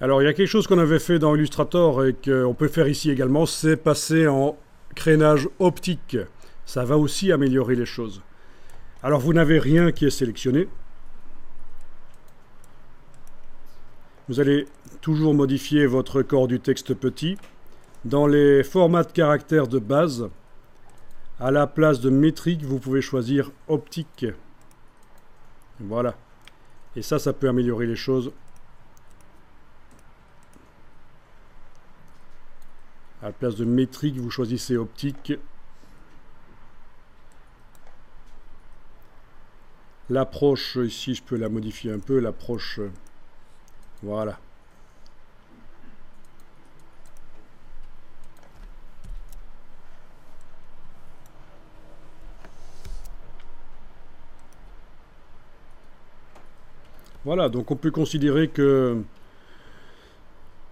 Alors, il y a quelque chose qu'on avait fait dans Illustrator et qu'on peut faire ici également, c'est passer en crénage optique. Ça va aussi améliorer les choses. Alors, vous n'avez rien qui est sélectionné. Vous allez toujours modifier votre corps du texte petit. Dans les formats de caractères de base, à la place de métrique, vous pouvez choisir optique. Voilà. Et ça peut améliorer les choses. À la place de métrique, vous choisissez optique. L'approche, ici, je peux la modifier un peu. L'approche, voilà. Voilà, donc on peut considérer que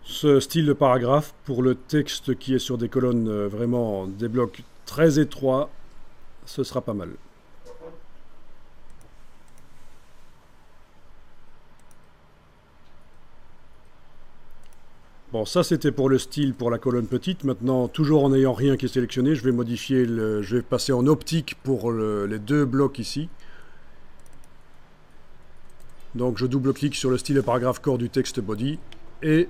ce style de paragraphe, pour le texte qui est sur des colonnes vraiment des blocs très étroits, ce sera pas mal. Bon, ça c'était pour le style pour la colonne petite. Maintenant, toujours en n'ayant rien qui est sélectionné, je vais modifier, je vais passer en optique pour les deux blocs ici. Donc je double-clique sur le style de paragraphe corps du texte body et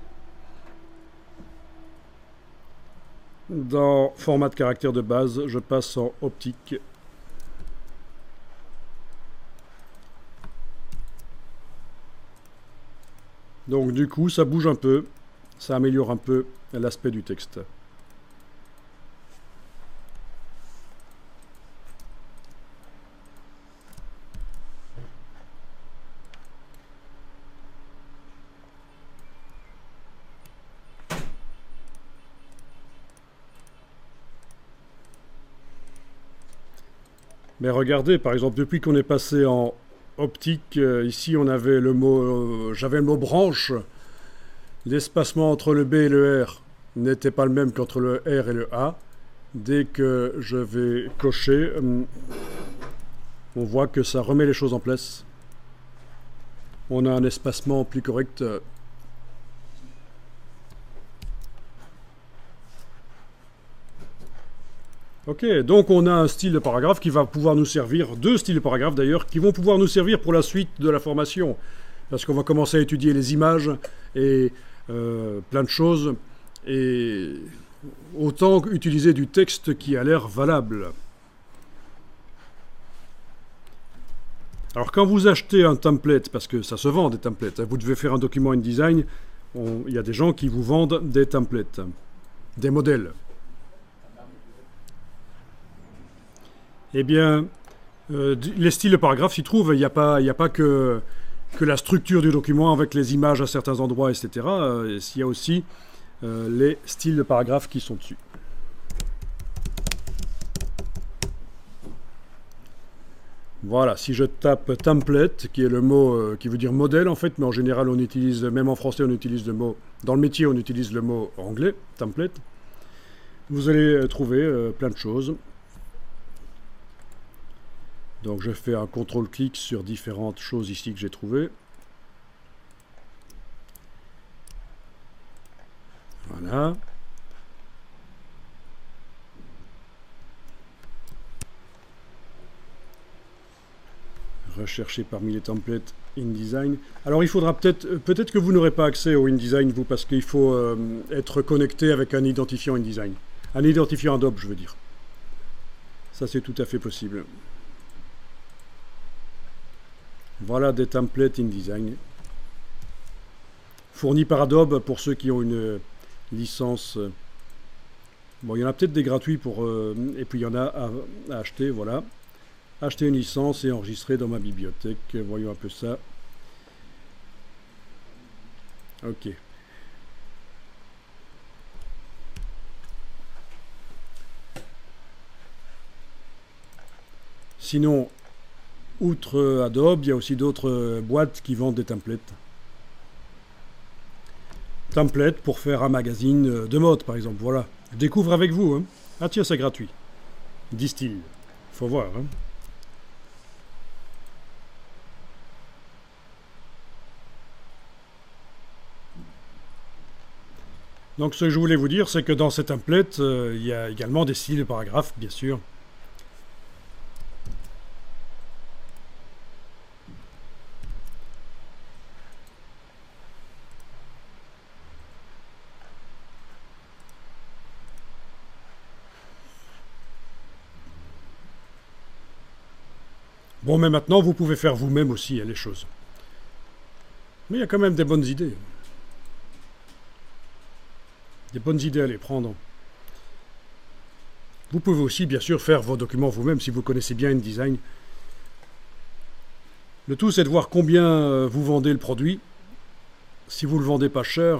dans format de caractère de base, je passe en optique. Donc du coup, ça bouge un peu, ça améliore un peu l'aspect du texte. Mais regardez, par exemple, depuis qu'on est passé en optique, ici on avait le mot, j'avais le mot branche. L'espacement entre le B et le R n'était pas le même qu'entre le R et le A. Dès que je vais cocher, on voit que ça remet les choses en place. On a un espacement plus correct. Ok, donc on a un style de paragraphe qui va pouvoir nous servir, deux styles de paragraphe d'ailleurs, qui vont pouvoir nous servir pour la suite de la formation. Parce qu'on va commencer à étudier les images et plein de choses. Et autant utiliser du texte qui a l'air valable. Alors quand vous achetez un template, parce que ça se vend des templates, vous devez faire un document InDesign, il y a des gens qui vous vendent des templates, des modèles. Eh bien, les styles de paragraphe s'y trouvent, il n'y a pas que la structure du document avec les images à certains endroits, etc. Il y a aussi les styles de paragraphe qui sont dessus. Voilà, si je tape template, qui est le mot qui veut dire modèle en fait, mais en général on utilise, même en français on utilise le mot, dans le métier on utilise le mot anglais, template, vous allez trouver plein de choses. Donc je fais un contrôle-clic sur différentes choses ici que j'ai trouvées. Voilà. Rechercher parmi les templates InDesign. Alors il faudra peut-être que vous n'aurez pas accès au InDesign, vous, parce qu'il faut être connecté avec un identifiant InDesign. Un identifiant Adobe, je veux dire. Ça, c'est tout à fait possible. Voilà des templates InDesign. Fournis par Adobe pour ceux qui ont une licence. Bon, il y en a peut-être des gratuits pour... et puis il y en a à acheter, voilà. Acheter une licence et enregistrer dans ma bibliothèque. Voyons un peu ça. Ok. Sinon, outre Adobe, il y a aussi d'autres boîtes qui vendent des templates. Template pour faire un magazine de mode, par exemple. Voilà. Je découvre avec vous. Hein. Ah tiens, c'est gratuit. 10 styles. Faut voir. Hein. Donc ce que je voulais vous dire, c'est que dans ces templates, il y a également des styles de paragraphes, bien sûr. Bon, mais maintenant, vous pouvez faire vous-même aussi les choses. Mais il y a quand même des bonnes idées. Des bonnes idées à les prendre. Vous pouvez aussi, bien sûr, faire vos documents vous-même si vous connaissez bien InDesign. Le tout, c'est de voir combien vous vendez le produit. Si vous le vendez pas cher,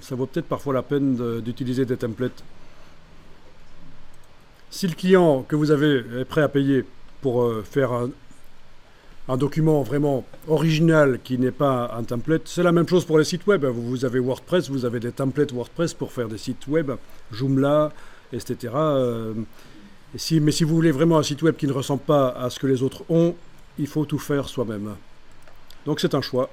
ça vaut peut-être parfois la peine d'utiliser des templates. Si le client que vous avez est prêt à payer pour faire un document vraiment original qui n'est pas un template, c'est la même chose pour les sites web. Vous avez WordPress, vous avez des templates WordPress pour faire des sites web, Joomla, etc. Mais si vous voulez vraiment un site web qui ne ressemble pas à ce que les autres ont, il faut tout faire soi-même. Donc c'est un choix.